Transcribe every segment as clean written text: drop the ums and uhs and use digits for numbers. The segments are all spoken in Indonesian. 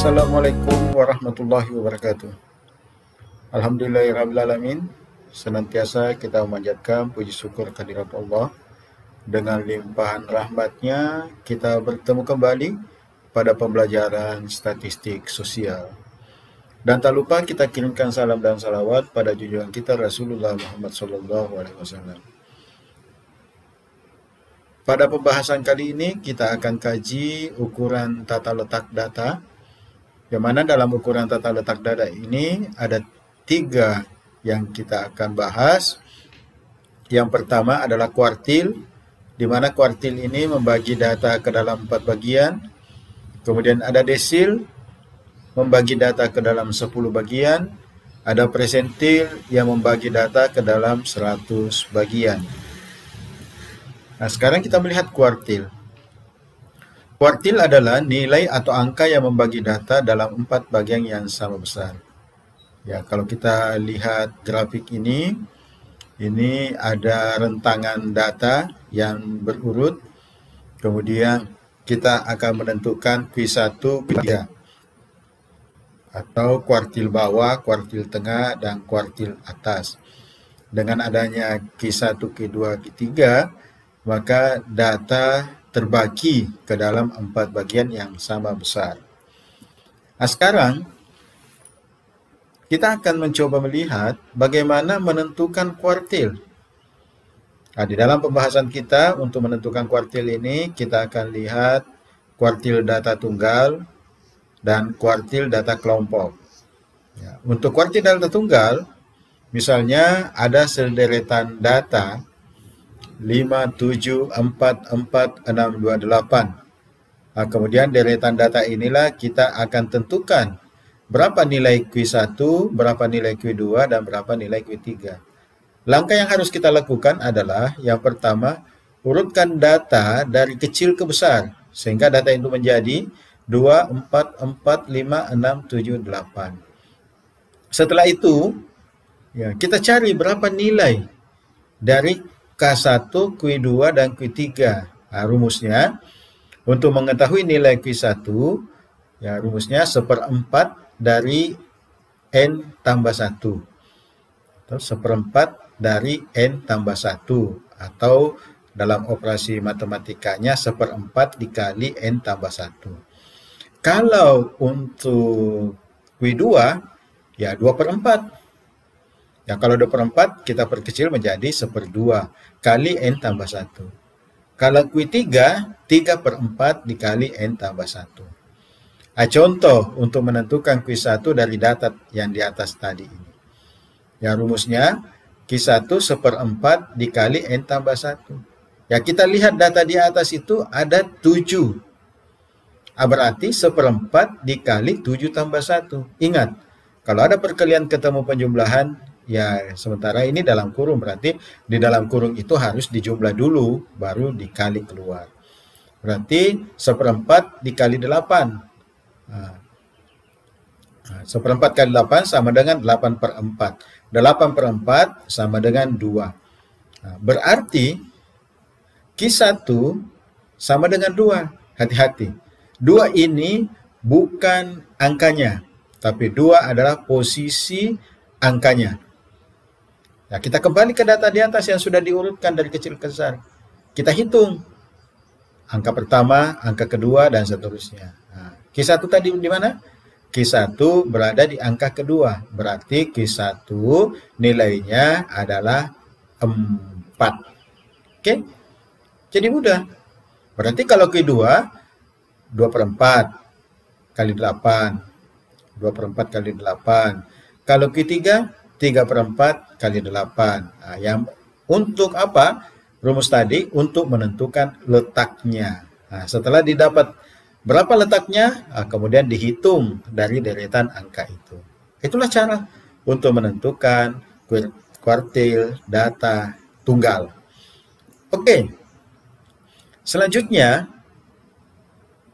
Assalamualaikum warahmatullahi wabarakatuh. Alhamdulillahirrahmanirrahim. Senantiasa kita memanjatkan puji syukur kehadirat Allah. Dengan limpahan rahmatnya kita bertemu kembali pada pembelajaran statistik sosial. Dan tak lupa kita kirimkan salam dan salawat pada junjungan kita Rasulullah Muhammad SAW. Pada pembahasan kali ini kita akan kaji ukuran tata letak data, yang mana dalam ukuran tata letak data ini ada 3 yang kita akan bahas. Yang pertama adalah kuartil, di mana kuartil ini membagi data ke dalam 4 bagian. Kemudian ada desil, membagi data ke dalam 10 bagian. Ada persentil yang membagi data ke dalam 100 bagian. Nah, sekarang kita melihat kuartil. Kuartil adalah nilai atau angka yang membagi data dalam 4 bagian yang sama besar. Ya, kalau kita lihat grafik ini ada rentangan data yang berurut. Kemudian kita akan menentukan Q1, Q3 atau kuartil bawah, kuartil tengah, dan kuartil atas. Dengan adanya Q1, Q2, Q3, maka data terbagi ke dalam 4 bagian yang sama besar. Nah, sekarang kita akan mencoba melihat bagaimana menentukan kuartil. Nah, di dalam pembahasan kita untuk menentukan kuartil ini, kita akan lihat kuartil data tunggal dan kuartil data kelompok. Ya, untuk kuartil data tunggal, misalnya ada sederetan data 5, 7, 4, 4, 6, 2, 8. Nah, kemudian deretan data inilah kita akan tentukan berapa nilai Q1, berapa nilai Q2, dan berapa nilai Q3. Langkah yang harus kita lakukan adalah yang pertama, urutkan data dari kecil ke besar, sehingga data itu menjadi 2, 4, 4, 5, 6, 7, 8. Setelah itu, ya, kita cari berapa nilai dari K1, Q2, dan Q3. Nah, rumusnya, untuk mengetahui nilai Q1, ya, rumusnya 1/4 dari N tambah 1. Atau 1/4 dari N tambah 1. Atau dalam operasi matematikanya 1/4 dikali N tambah 1. Kalau untuk Q2, ya 2/4. Ya, kalau 2/4 kita perkecil menjadi 1/2 kali N tambah 1. Kalau Q3, 3/4 dikali N tambah 1. Nah, contoh untuk menentukan Q1 dari data yang di atas tadi ini. Ya, rumusnya Q1 1/4 dikali N tambah 1. Ya, kita lihat data di atas itu ada 7. Berarti 1/4 dikali 7 tambah 1. Ingat, kalau ada perkalian ketemu penjumlahan, ya sementara ini dalam kurung, berarti di dalam kurung itu harus dijumlah dulu, baru dikali keluar. Berarti 1/4 dikali 8. 1/4 kali 8 sama dengan 8/4. 8/4 sama dengan 2. Berarti Q1 sama dengan 2. Hati-hati. 2 ini bukan angkanya, tapi 2 adalah posisi angkanya. Nah, kita kembali ke data di atas yang sudah diurutkan dari kecil ke besar. Kita hitung angka pertama, angka kedua, dan seterusnya. Nah, Q1 tadi di mana? Q1 berada di angka kedua. Berarti Q1 nilainya adalah 4. Oke? Jadi mudah. Berarti kalau Q2, 2/4 kali 8. 2/4 kali 8. Kalau Q3, 3/4 kali 8. Nah, yang untuk apa? Rumus tadi untuk menentukan letaknya. Nah, setelah didapat berapa letaknya, kemudian dihitung dari deretan angka itu. Itulah cara untuk menentukan kuartil data tunggal. Oke. Selanjutnya,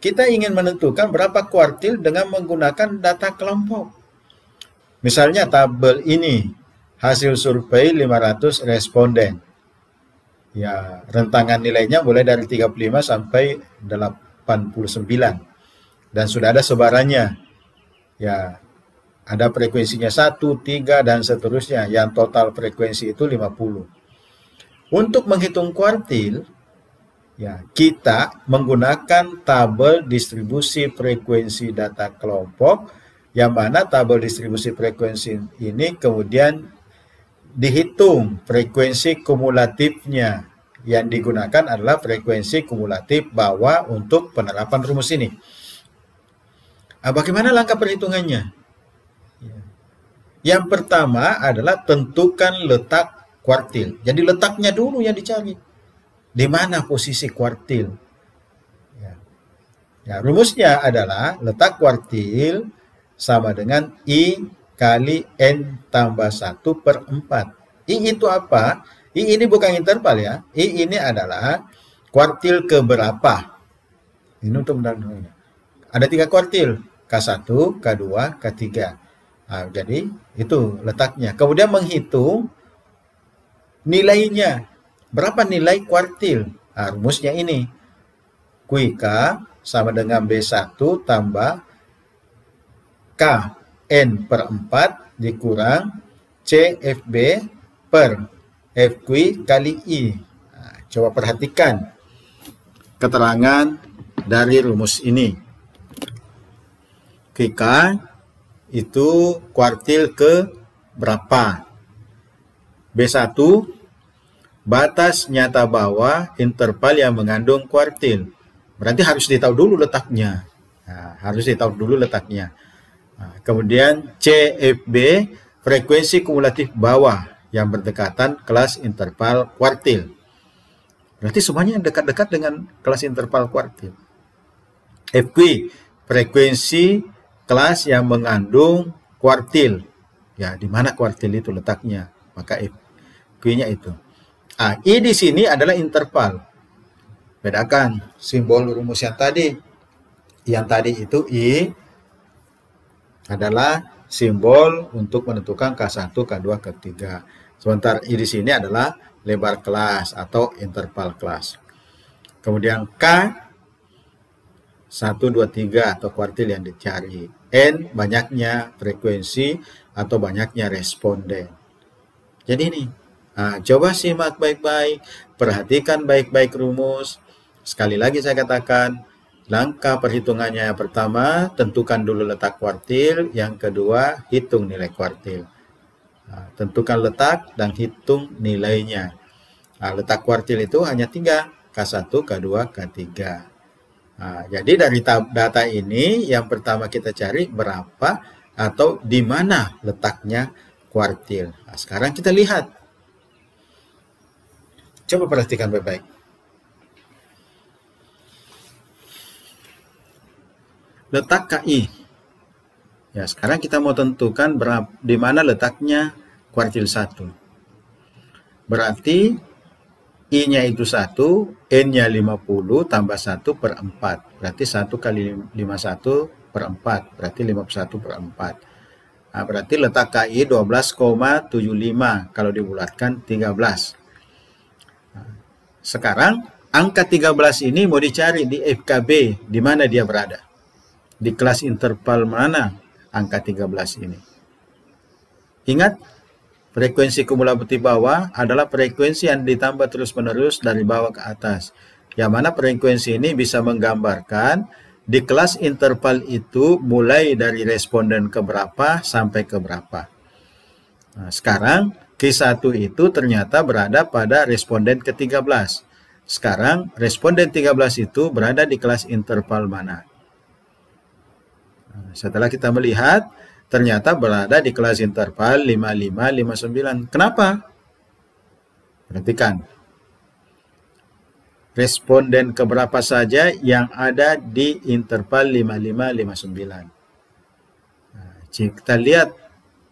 kita ingin menentukan berapa kuartil dengan menggunakan data kelompok. Misalnya tabel ini, hasil survei 500 responden. Ya, rentangan nilainya mulai dari 35 sampai 89. Dan sudah ada sebarannya. Ya, ada frekuensinya 1, 3, dan seterusnya. Yang total frekuensi itu 50. Untuk menghitung kuartil, ya, kita menggunakan tabel distribusi frekuensi data kelompok, yang mana tabel distribusi frekuensi ini kemudian dihitung frekuensi kumulatifnya. Yang digunakan adalah frekuensi kumulatif bawah untuk penerapan rumus ini. Bagaimana langkah perhitungannya? Yang pertama adalah tentukan letak kuartil. Jadi letaknya dulu yang dicari. Di mana posisi kuartil? Ya, rumusnya adalah letak kuartil sama dengan I kali N tambah 1/4. I itu apa? I ini bukan interval ya. I ini adalah kuartil keberapa. Ini untuk menentukan. Ada 3 kuartil, K1, K2, K3. Nah, jadi itu letaknya. Kemudian menghitung nilainya. Berapa nilai kuartil? Nah, rumusnya ini. QK sama dengan B1 tambah KN/4 dikurang CFB per FQ kali I. Nah, coba perhatikan keterangan dari rumus ini. QK itu kuartil ke berapa? B1 batas nyata bawah interval yang mengandung kuartil. Berarti harus ditahu dulu letaknya. Nah, harus ditahu dulu letaknya. Nah, kemudian CFB frekuensi kumulatif bawah yang berdekatan kelas interval kuartil. Berarti semuanya dekat-dekat dengan kelas interval kuartil. FQ frekuensi kelas yang mengandung kuartil. Ya, di mana kuartil itu letaknya? Maka Q-nya itu. I di sini adalah interval. Bedakan simbol rumus yang tadi. Yang tadi itu I adalah simbol untuk menentukan K1, K2, K3. Sementara I di sini adalah lebar kelas atau interval kelas. Kemudian K 1, 2, 3 atau kuartil yang dicari. N banyaknya frekuensi atau banyaknya responden. Jadi ini, coba simak baik-baik, perhatikan baik-baik rumus. Sekali lagi saya katakan, langkah perhitungannya yang pertama, tentukan dulu letak kuartil. Yang kedua, hitung nilai kuartil. Tentukan letak dan hitung nilainya. Letak kuartil itu hanya 3, K1, K2, K3. Jadi dari data ini yang pertama kita cari berapa atau di mana letaknya kuartil. Sekarang kita lihat. Coba perhatikan baik-baik. Letak KI. Ya, sekarang kita mau tentukan di mana letaknya kuartil 1. Berarti I-nya itu 1, N-nya 50 tambah 1/4. Berarti 1 kali 51/4. Berarti 51/4. Berarti letak KI 12,75. Kalau dibulatkan 13. Sekarang angka 13 ini mau dicari di FKB. Di mana dia berada? Di kelas interval mana angka 13 ini? Ingat, frekuensi kumulatif bawah adalah frekuensi yang ditambah terus-menerus dari bawah ke atas. Yang mana frekuensi ini bisa menggambarkan di kelas interval itu mulai dari responden ke berapa sampai ke berapa. Sekarang Q1 itu ternyata berada pada responden ke-13. Sekarang responden 13 itu berada di kelas interval mana? Setelah kita melihat, ternyata berada di kelas interval 55-59. Kenapa? Perhatikan. Responden keberapa saja yang ada di interval 55-59. Jika kita lihat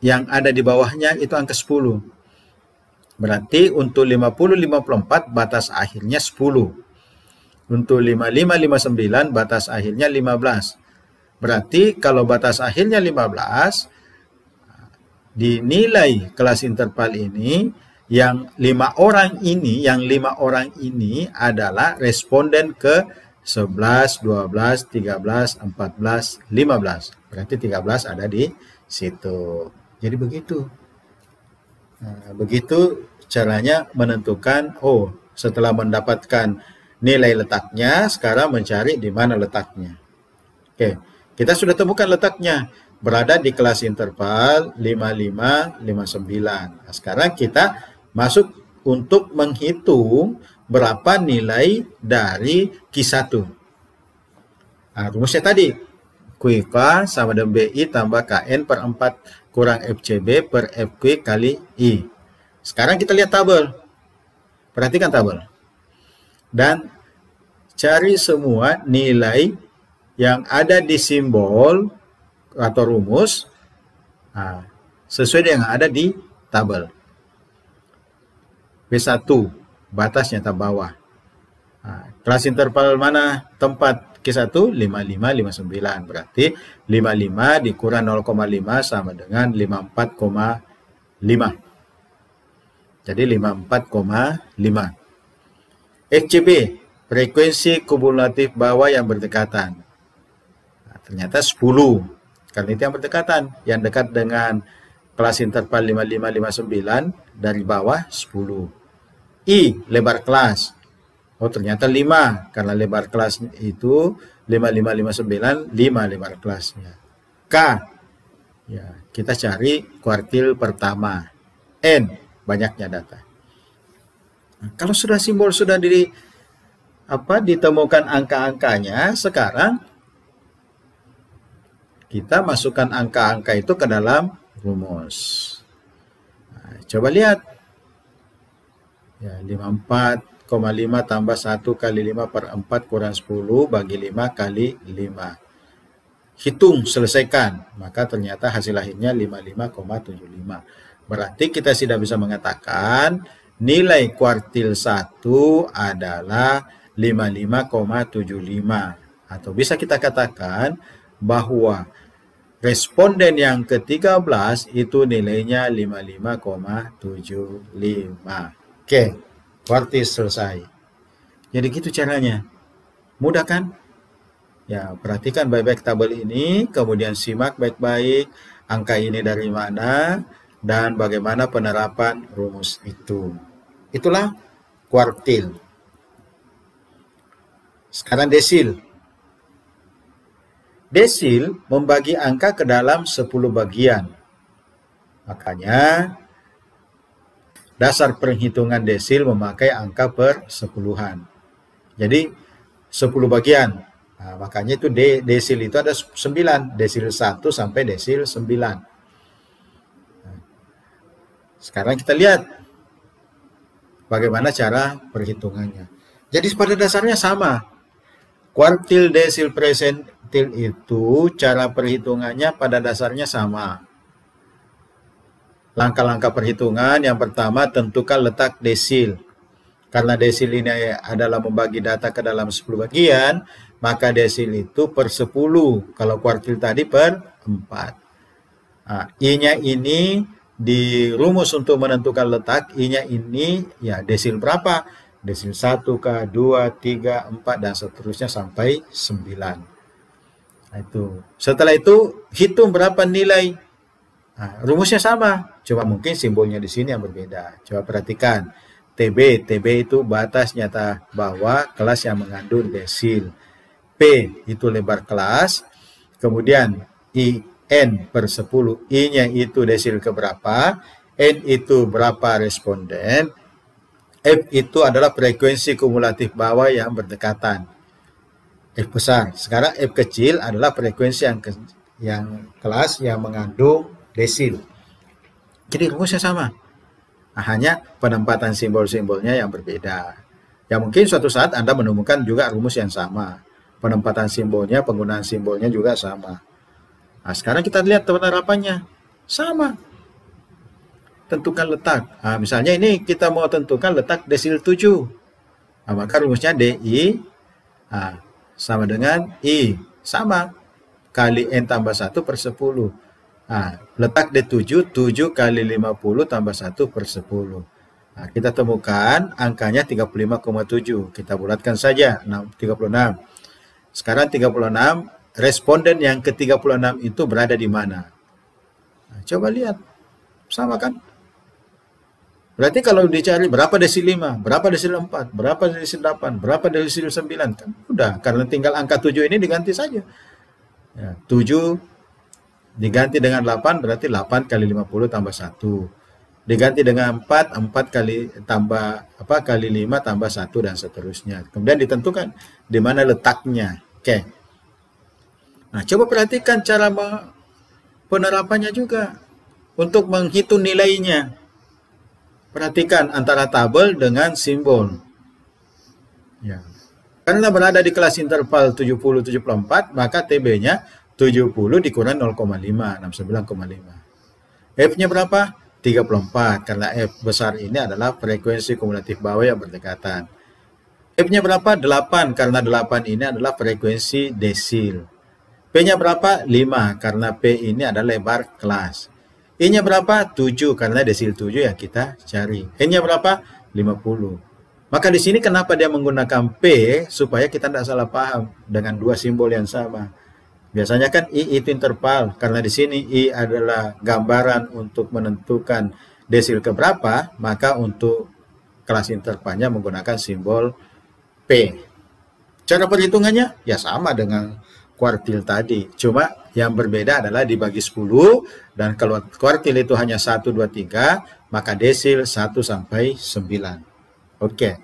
yang ada di bawahnya itu angka 10. Berarti untuk 50-54 batas akhirnya 10. Untuk 55-59 batas akhirnya 15. Berarti kalau batas akhirnya 15, dinilai kelas interval ini, yang 5 orang ini adalah responden ke 11, 12, 13, 14, 15. Berarti 13 ada di situ. Jadi begitu. Nah, begitu caranya menentukan, oh setelah mendapatkan nilai letaknya, sekarang mencari di mana letaknya. Oke, kita sudah temukan letaknya. Berada di kelas interval 55, 59. Nah, sekarang kita masuk untuk menghitung berapa nilai dari Q1. Nah, rumusnya tadi, QK sama dengan BI tambah KN per 4 kurang FCB per FQ kali I. Sekarang kita lihat tabel. Perhatikan tabel. Dan cari semua nilai yang ada di simbol atau rumus sesuai dengan yang ada di tabel. B1, batasnya tab bawah. Kelas interval mana tempat Q1? 55, 59. Berarti 55 dikurang 0,5 sama dengan 54,5. Jadi 54,5. FCB, frekuensi kumulatif bawah yang berdekatan. Nah, ternyata 10. Karena itu yang berdekatan. Yang dekat dengan kelas interval 55, 59 dari bawah 10. I, lebar kelas. Oh, ternyata 5. Karena lebar kelas itu 55, 59, 5 lebar kelasnya. K, ya, kita cari kuartil pertama. N, banyaknya data. Nah, kalau sudah simbol sudah ditemukan angka-angkanya, sekarang kita masukkan angka-angka itu ke dalam rumus. Nah, coba lihat. Ya, 54,5 tambah 1 kali 5 per 4 kurang 10 bagi 5 kali 5. Hitung, selesaikan. Maka ternyata hasil akhirnya 55,75. Berarti kita sudah bisa mengatakan nilai kuartil 1 adalah 55,75. Atau bisa kita katakan bahwa responden yang ke-13 itu nilainya 55,75. Oke, kuartil selesai. Jadi gitu caranya. Mudah kan? Ya, perhatikan baik-baik tabel ini, kemudian simak baik-baik angka ini dari mana, dan bagaimana penerapan rumus itu. Itulah kuartil. Sekarang desil. Desil membagi angka ke dalam 10 bagian. Makanya dasar perhitungan desil memakai angka per sepuluhan. Jadi 10 bagian. Nah, makanya itu desil itu ada 9. Desil 1 sampai desil 9. Nah, sekarang kita lihat bagaimana cara perhitungannya. Jadi pada dasarnya sama. Kuartil, desil, persentil itu cara perhitungannya pada dasarnya sama. Langkah-langkah perhitungan yang pertama, tentukan letak desil. Karena desil ini adalah membagi data ke dalam 10 bagian, maka desil itu per 10. Kalau kuartil tadi per 4. Nah, I-nya ini di rumus untuk menentukan letak, I-nya ini ya desil berapa? Desil 1 ke 2, 3, 4, dan seterusnya sampai 9. Nah, itu. Setelah itu, hitung berapa nilai. Nah, rumusnya sama, cuma mungkin simbolnya di sini yang berbeda. Coba perhatikan, TB itu batas nyata bawah kelas yang mengandung desil. P itu lebar kelas, kemudian IN per 10, I-nya itu desil keberapa, N itu berapa responden, F itu adalah frekuensi kumulatif bawah yang berdekatan. F besar. Sekarang F kecil adalah frekuensi yang kelas yang mengandung desil. Jadi rumusnya sama. Nah, hanya penempatan simbol-simbolnya yang berbeda. Ya mungkin suatu saat Anda menemukan juga rumus yang sama. Penempatan simbolnya, penggunaan simbolnya juga sama. Nah, sekarang kita lihat penerapannya. Sama. Tentukan letak. Nah, misalnya ini kita mau tentukan letak desil 7. Nah, maka rumusnya DI sama dengan I. Sama. Kali N tambah 1 per 10. Nah, letak D7, 7 kali 50 tambah 1 per 10. Nah, kita temukan angkanya 35,7. Kita bulatkan saja, 36. Sekarang 36 responden yang ke-36 itu berada di mana. Nah, coba lihat, sama kan? Berarti kalau dicari berapa desil 5, berapa desil 4, berapa desil 8, berapa desil 9, kan udah, karena tinggal angka 7 ini diganti saja. Ya, 7 diganti dengan 8 berarti 8 kali 50 tambah 1. Diganti dengan 4, 4 kali tambah kali 5 tambah 1 dan seterusnya. Kemudian ditentukan di mana letaknya. Oke. Nah, coba perhatikan cara penerapannya juga untuk menghitung nilainya. Perhatikan antara tabel dengan simbol. Ya. Karena berada di kelas interval 70-74, maka TB-nya 70 dikurang 0,5, 69,5. F-nya berapa? 34, karena F besar ini adalah frekuensi kumulatif bawah yang berdekatan. F-nya berapa? 8, karena 8 ini adalah frekuensi desil. P-nya berapa? 5, karena P ini adalah lebar kelas. I-nya berapa? 7, karena desil 7 yang kita cari. N-nya berapa? 50. Maka di sini kenapa dia menggunakan P, supaya kita tidak salah paham dengan dua simbol yang sama. Biasanya kan I itu interval, karena di sini I adalah gambaran untuk menentukan desil keberapa, maka untuk kelas intervalnya menggunakan simbol P. Cara perhitungannya ya sama dengan kuartil tadi, cuma yang berbeda adalah dibagi 10, dan kalau kuartil itu hanya 1, 2, 3, maka desil 1 sampai 9. Oke.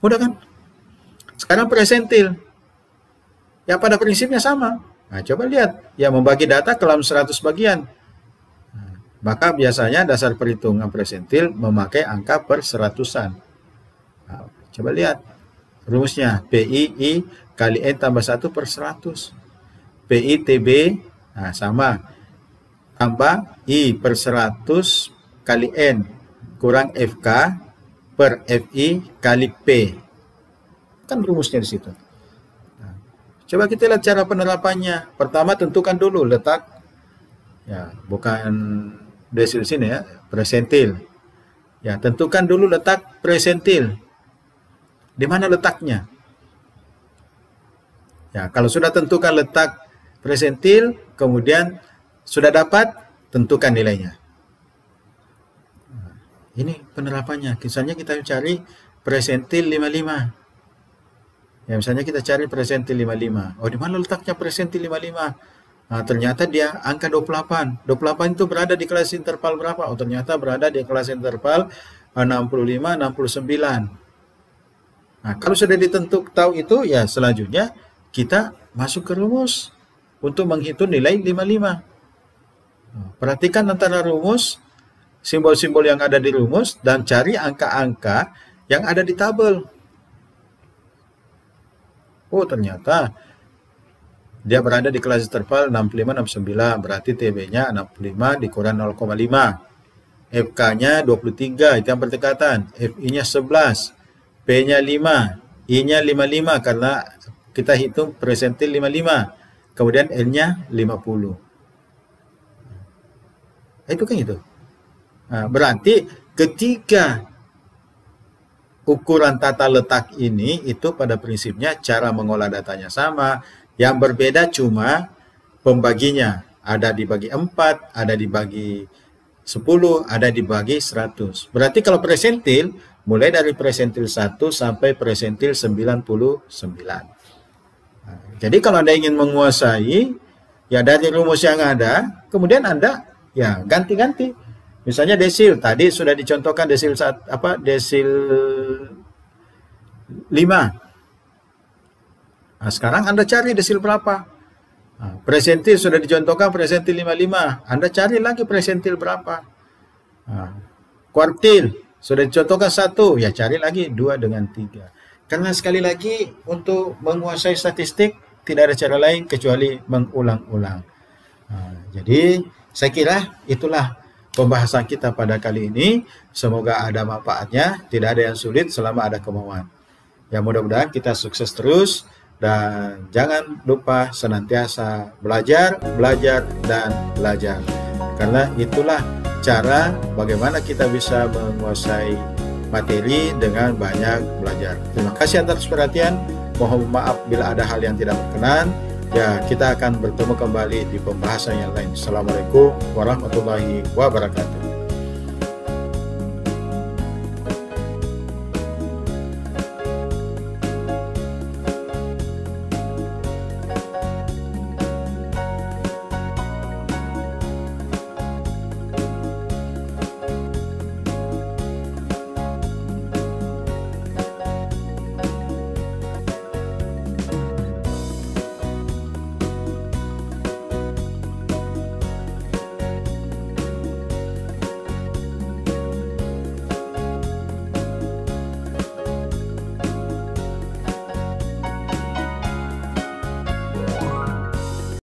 Mudah kan? Sekarang persentil. Ya pada prinsipnya sama. Nah, coba lihat, ya membagi data ke dalam 100 bagian. Nah, maka biasanya dasar perhitungan persentil memakai angka per seratusan. Nah, coba lihat rumusnya, PI kali N tambah 1 per 100. PI TB, nah sama, tambah I per 100 kali N kurang FK per FI kali P. Kan rumusnya di situ. Nah, coba kita lihat cara penerapannya. Pertama tentukan dulu letak, ya bukan desil sini ya, persentil. Ya tentukan dulu letak persentil. Di mana letaknya? Ya, kalau sudah tentukan letak persentil, kemudian sudah dapat, tentukan nilainya. Nah, ini penerapannya. Misalnya kita cari persentil 55. Ya, misalnya kita cari persentil 55. Oh, di mana letaknya persentil 55? Nah, ternyata dia angka 28. 28 itu berada di kelas interval berapa? Oh, ternyata berada di kelas interval 65, 69. Nah, kalau sudah tahu itu, ya selanjutnya kita masuk ke rumus untuk menghitung nilai 55. Nah, perhatikan antara rumus, simbol-simbol yang ada di rumus, dan cari angka-angka yang ada di tabel. Oh, ternyata dia berada di kelas interval 65-69, berarti TB-nya 65 dikurang 0,5. FK-nya 23, itu yang berdekatan. FI-nya 11. P-nya 5, I-nya 55 karena kita hitung persentil 55. Kemudian N-nya 50. Itu kan itu. Nah, berarti ketika ukuran tata letak ini itu pada prinsipnya cara mengolah datanya sama. Yang berbeda cuma pembaginya. Ada dibagi 4, ada dibagi 10, ada dibagi 100. Berarti kalau persentil mulai dari persentil 1 sampai persentil 99. Nah, jadi kalau Anda ingin menguasai, ya dari rumus yang ada, kemudian Anda ya ganti-ganti. Misalnya desil, tadi sudah dicontohkan desil desil 5. Nah, sekarang Anda cari desil berapa? Nah, persentil sudah dicontohkan persentil 55. Anda cari lagi persentil berapa? Nah, kuartil sudah dicontohkan 1, ya cari lagi 2 dengan 3. Karena sekali lagi untuk menguasai statistik tidak ada cara lain kecuali mengulang-ulang. Nah, jadi saya kira itulah pembahasan kita pada kali ini. Semoga ada manfaatnya, tidak ada yang sulit selama ada kemauan. Ya mudah-mudahan kita sukses terus dan jangan lupa senantiasa belajar, belajar, dan belajar. Karena itulah cara bagaimana kita bisa menguasai materi dengan banyak belajar. Terima kasih atas perhatian. Mohon maaf bila ada hal yang tidak berkenan. Ya, kita akan bertemu kembali di pembahasan yang lain. Assalamualaikum warahmatullahi wabarakatuh.